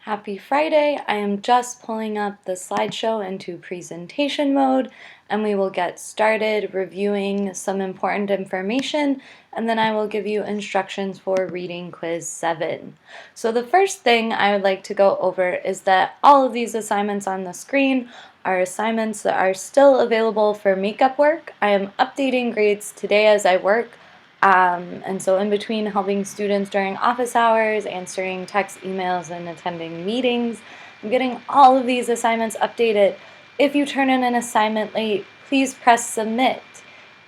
Happy Friday! I am just pulling up the slideshow into presentation mode and we will get started reviewing some important information and then I will give you instructions for reading quiz 7. So the first thing I would like to go over is that all of these assignments on the screen are assignments that are still available for makeup work. I am updating grades today as I work. And so in between helping students during office hours, answering text, emails, and attending meetings, I'm getting all of these assignments updated. If you turn in an assignment late, please press submit.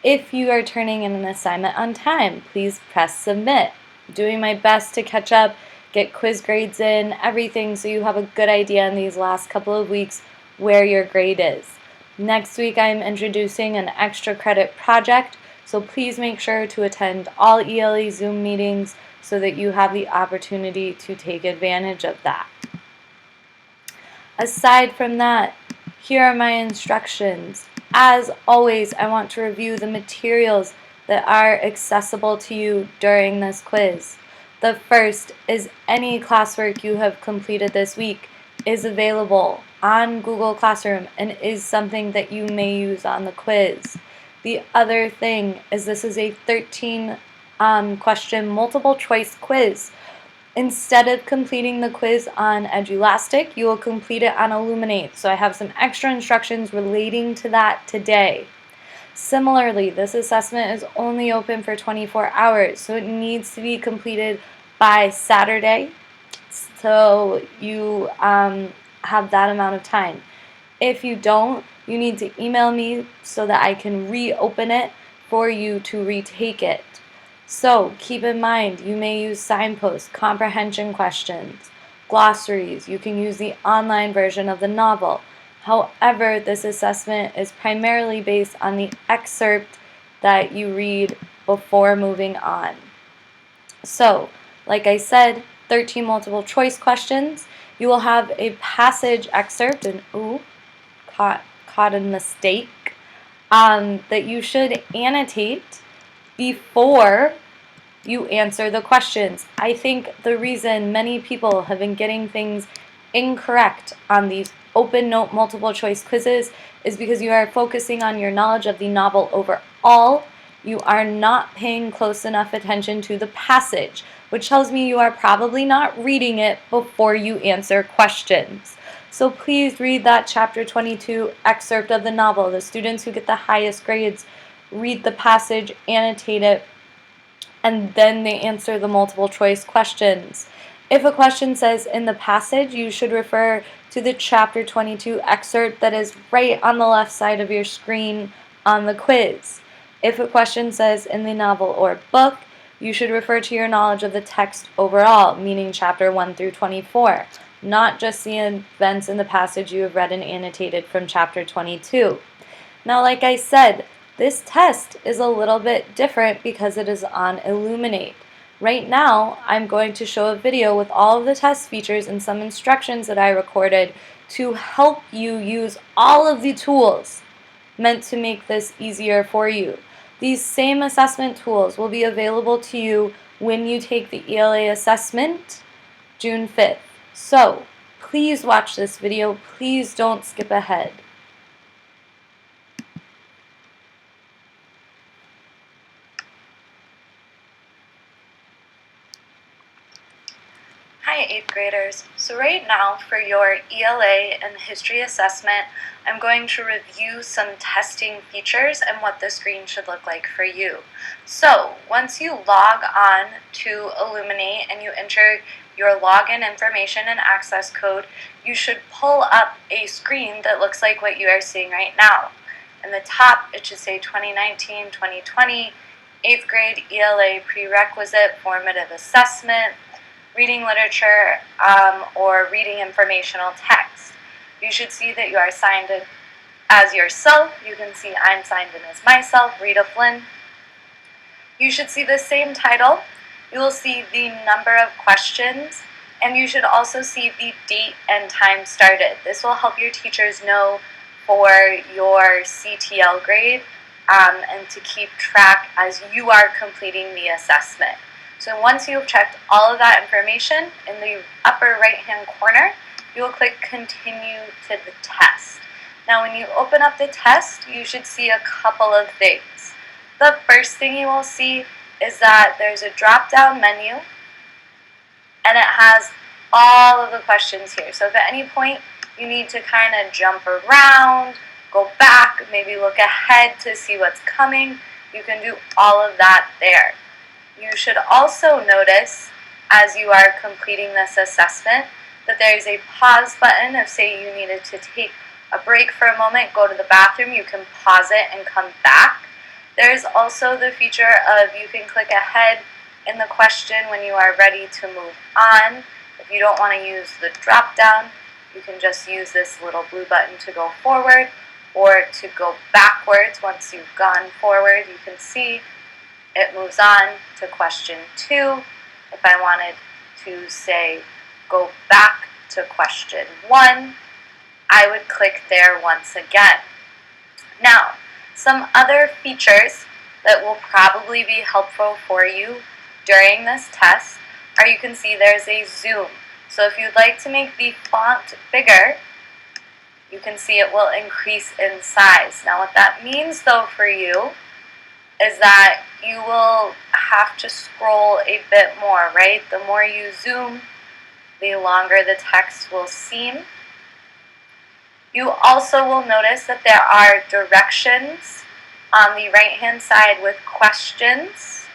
If you are turning in an assignment on time, please press submit. I'm doing my best to catch up, get quiz grades in, everything, so you have a good idea in these last couple of weeks where your grade is. Next week I'm introducing an extra credit project, so please make sure to attend all ELA Zoom meetings so that you have the opportunity to take advantage of that. Aside from that, here are my instructions. As always, I want to review the materials that are accessible to you during this quiz. The first is any classwork you have completed this week is available on Google Classroom and is something that you may use on the quiz. The other thing is this is a 13 question multiple choice quiz. Instead of completing the quiz on Edulastic, you will complete it on Elluminate. So I have some extra instructions relating to that today. Similarly, this assessment is only open for 24 hours, so it needs to be completed by Saturday. So you have that amount of time. If you don't, you need to email me so that I can reopen it for you to retake it. So keep in mind, you may use signposts, comprehension questions, glossaries. You can use the online version of the novel. However, this assessment is primarily based on the excerpt that you read before moving on. So, like I said, 13 multiple choice questions. You will have a passage excerpt, and caught a mistake, that you should annotate before you answer the questions. I think the reason many people have been getting things incorrect on these open note multiple choice quizzes is because you are focusing on your knowledge of the novel overall. You are not paying close enough attention to the passage, which tells me you are probably not reading it before you answer questions. So please read that chapter 22 excerpt of the novel. The students who get the highest grades read the passage, annotate it, and then they answer the multiple choice questions. If a question says in the passage, you should refer to the chapter 22 excerpt that is right on the left side of your screen on the quiz. If a question says in the novel or book, you should refer to your knowledge of the text overall, meaning chapter 1 through 24, not just the events in the passage you have read and annotated from chapter 22. Now, like I said, this test is a little bit different because it is on Elluminate. Right now, I'm going to show a video with all of the test features and some instructions that I recorded to help you use all of the tools meant to make this easier for you. These same assessment tools will be available to you when you take the ELA assessment June 5th. So, please watch this video. Please don't skip ahead. Hi 8th graders. So right now for your ELA and history assessment, I'm going to review some testing features and what the screen should look like for you. So once you log on to Elluminate and you enter your login information and access code, you should pull up a screen that looks like what you are seeing right now. In the top, it should say 2019-2020 8th grade ELA prerequisite formative assessment, reading literature, or reading informational text. You should see that you are signed in as yourself. You can see I'm signed in as myself, Rita Flynn. You should see the same title. You will see the number of questions, and you should also see the date and time started. This will help your teachers know for your CTL grade and to keep track as you are completing the assessment. So once you've checked all of that information, in the upper right-hand corner, you will click Continue to the test. Now when you open up the test, you should see a couple of things. The first thing you will see is that there's a drop-down menu, and it has all of the questions here. So if at any point you need to kind of jump around, go back, maybe look ahead to see what's coming, you can do all of that there. You should also notice, as you are completing this assessment, that there is a pause button. If, say, you needed to take a break for a moment, go to the bathroom, you can pause it and come back. There is also the feature of you can click ahead in the question when you are ready to move on. If you don't want to use the drop down, you can just use this little blue button to go forward or to go backwards. Once you've gone forward, you can see it moves on to question 2. If I wanted to, say, go back to question 1, I would click there once again. Now, some other features that will probably be helpful for you during this test are, you can see there's a zoom. So if you'd like to make the font bigger, you can see it will increase in size. Now what that means though for you is that you will have to scroll a bit more, right? The more you zoom, the longer the text will seem. You also will notice that there are directions on the right-hand side with questions,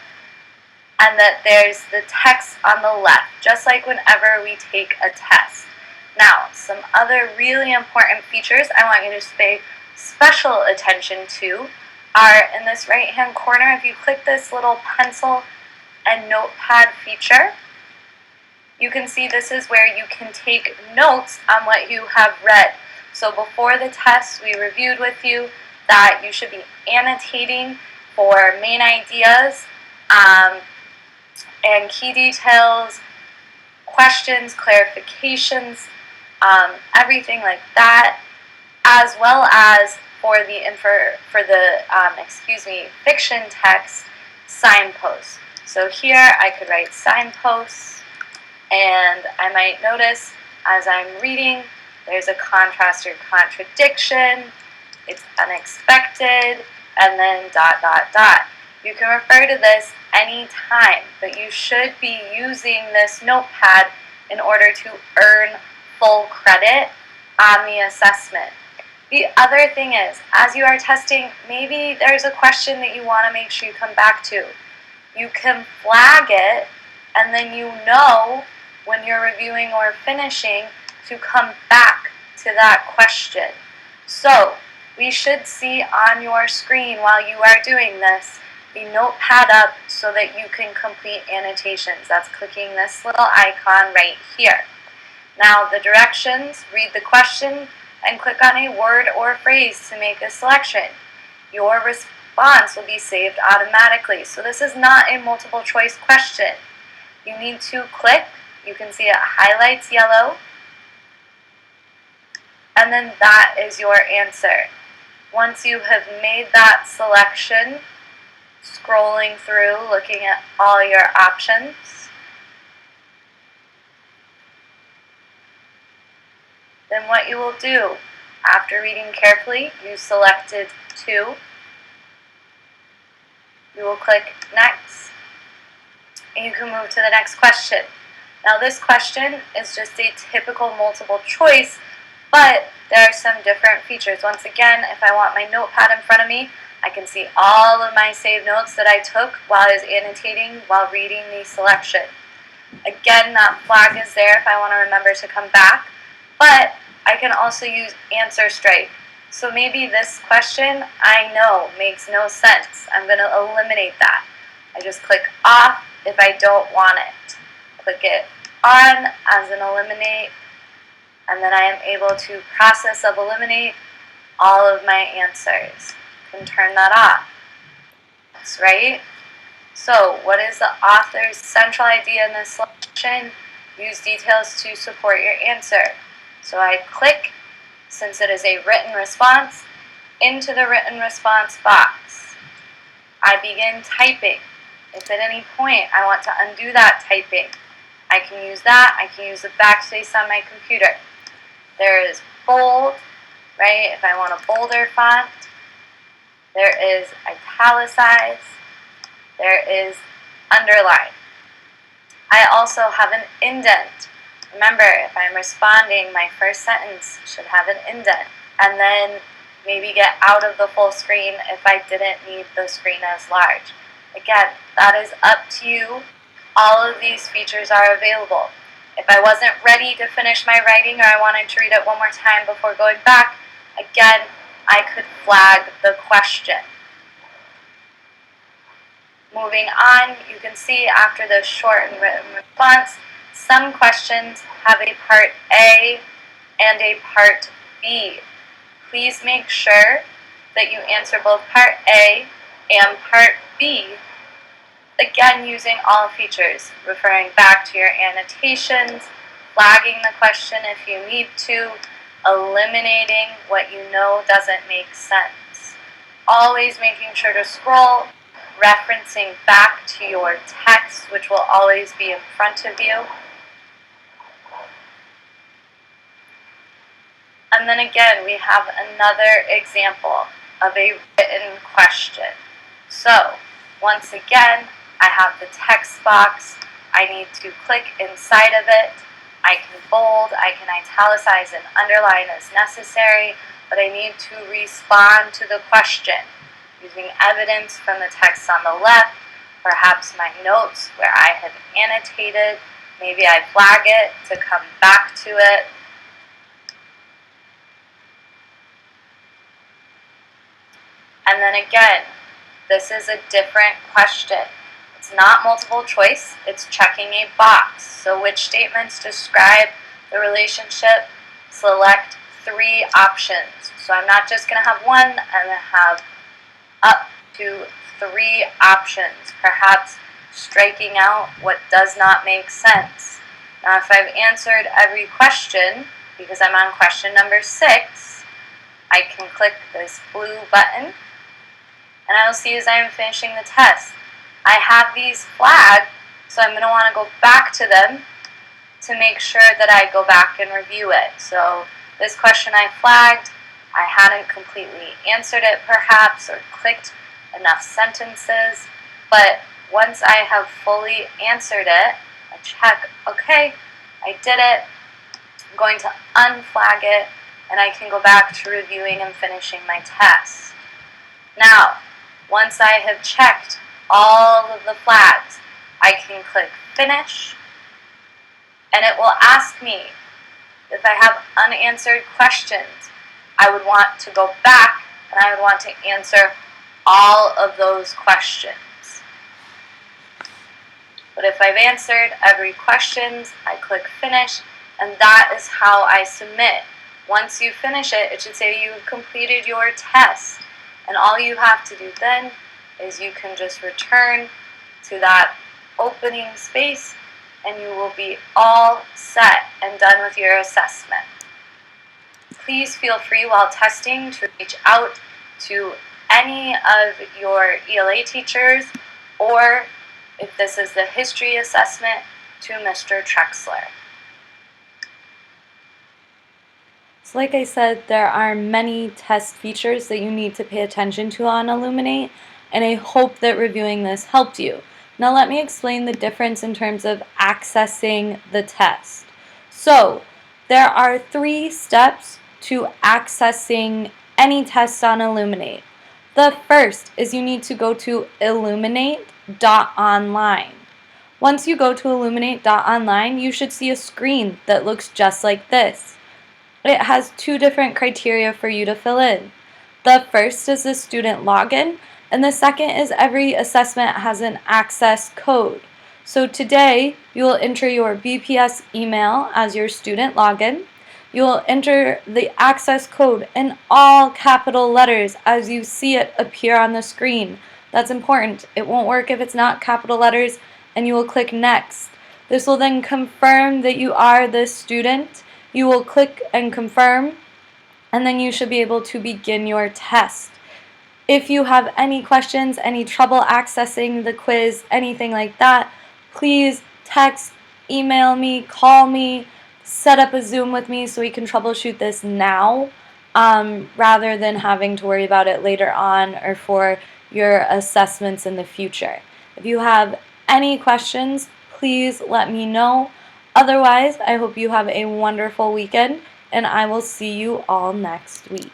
and that there's the text on the left, just like whenever we take a test. Now, some other really important features I want you to pay special attention to are in this right-hand corner. If you click this little pencil and notepad feature, you can see this is where you can take notes on what you have read. So before the test, we reviewed with you that you should be annotating for main ideas and key details, questions, clarifications, everything like that, as well as for the fiction text, signposts. So here I could write signposts, and I might notice as I'm reading there's a contrast or contradiction, it's unexpected, and then ... You can refer to this anytime, but you should be using this notepad in order to earn full credit on the assessment. The other thing is, as you are testing, maybe there's a question that you want to make sure you come back to. You can flag it, and then you know when you're reviewing or finishing to come back to that question. So we should see on your screen while you are doing this the notepad up so that you can complete annotations. That's clicking this little icon right here. Now the directions, read the question and click on a word or phrase to make a selection. Your response will be saved automatically. So this is not a multiple choice question. You need to click, you can see it highlights yellow, and then that is your answer. Once you have made that selection, scrolling through, looking at all your options, then what you will do, after reading carefully, you selected 2, you will click Next, and you can move to the next question. Now this question is just a typical multiple choice, but there are some different features. Once again, if I want my notepad in front of me, I can see all of my saved notes that I took while I was annotating while reading the selection. Again, that flag is there if I want to remember to come back, but I can also use answer strike. So maybe this question I know makes no sense. I'm going to eliminate that. I just click off if I don't want it. Click it on as an eliminate, and then I am able to process of eliminate all of my answers. Can turn that off. That's right. So what is the author's central idea in this selection? Use details to support your answer. So I click, since it is a written response, into the written response box. I begin typing. If at any point I want to undo that typing, I can use that. I can use the backspace on my computer. There is bold, right? If I want a bolder font. There is italicize. There is underline. I also have an indent. Remember, if I'm responding, my first sentence should have an indent. And then maybe get out of the full screen if I didn't need the screen as large. Again, that is up to you. All of these features are available. If I wasn't ready to finish my writing or I wanted to read it one more time before going back, again, I could flag the question. Moving on, you can see after the short and written response, some questions have a part A and a part B. Please make sure that you answer both part A and part B, again using all features, referring back to your annotations, flagging the question if you need to, eliminating what you know doesn't make sense. Always making sure to scroll, referencing back to your text, which will always be in front of you. And then again, we have another example of a written question. So, once again, I have the text box. I need to click inside of it. I can bold, I can italicize and underline as necessary, but I need to respond to the question using evidence from the text on the left, perhaps my notes where I have annotated. Maybe I flag it to come back to it. And then again, this is a different question. It's not multiple choice, it's checking a box. So which statements describe the relationship? Select 3 options. So I'm not just going to have one, I'm going to have up to 3 options, perhaps striking out what does not make sense. Now if I've answered every question, because I'm on question number 6, I can click this blue button, and I will see as I am finishing the test, I have these flagged, so I'm going to want to go back to them to make sure that I go back and review it. So this question I flagged, I hadn't completely answered it perhaps, or clicked enough sentences, but once I have fully answered it, I check, okay, I did it, I'm going to unflag it, and I can go back to reviewing and finishing my test. Now, once I have checked all of the flags, I can click Finish, and it will ask me if I have unanswered questions. I would want to go back and I would want to answer all of those questions. But if I've answered every question, I click Finish, and that is how I submit. Once you finish it, it should say you've completed your test. And all you have to do then is you can just return to that opening space and you will be all set and done with your assessment. Please feel free while testing to reach out to any of your ELA teachers, or if this is the history assessment, to Mr. Trexler. So like I said, there are many test features that you need to pay attention to on Elluminate, and I hope that reviewing this helped you. Now let me explain the difference in terms of accessing the test. So there are 3 steps to accessing any test on Elluminate. The first is you need to go to illuminate.online. Once you go to illuminate.online, you should see a screen that looks just like this. It has 2 different criteria for you to fill in. The first is the student login, and the second is every assessment has an access code. So today, you will enter your BPS email as your student login. You will enter the access code in all capital letters as you see it appear on the screen. That's important. It won't work if it's not capital letters, and you will click Next. This will then confirm that you are this student. You will click and confirm, and then you should be able to begin your test. If you have any questions, any trouble accessing the quiz, anything like that, please text, email me, call me, set up a Zoom with me so we can troubleshoot this now, rather than having to worry about it later on or for your assessments in the future. If you have any questions, please let me know. Otherwise, I hope you have a wonderful weekend, and I will see you all next week.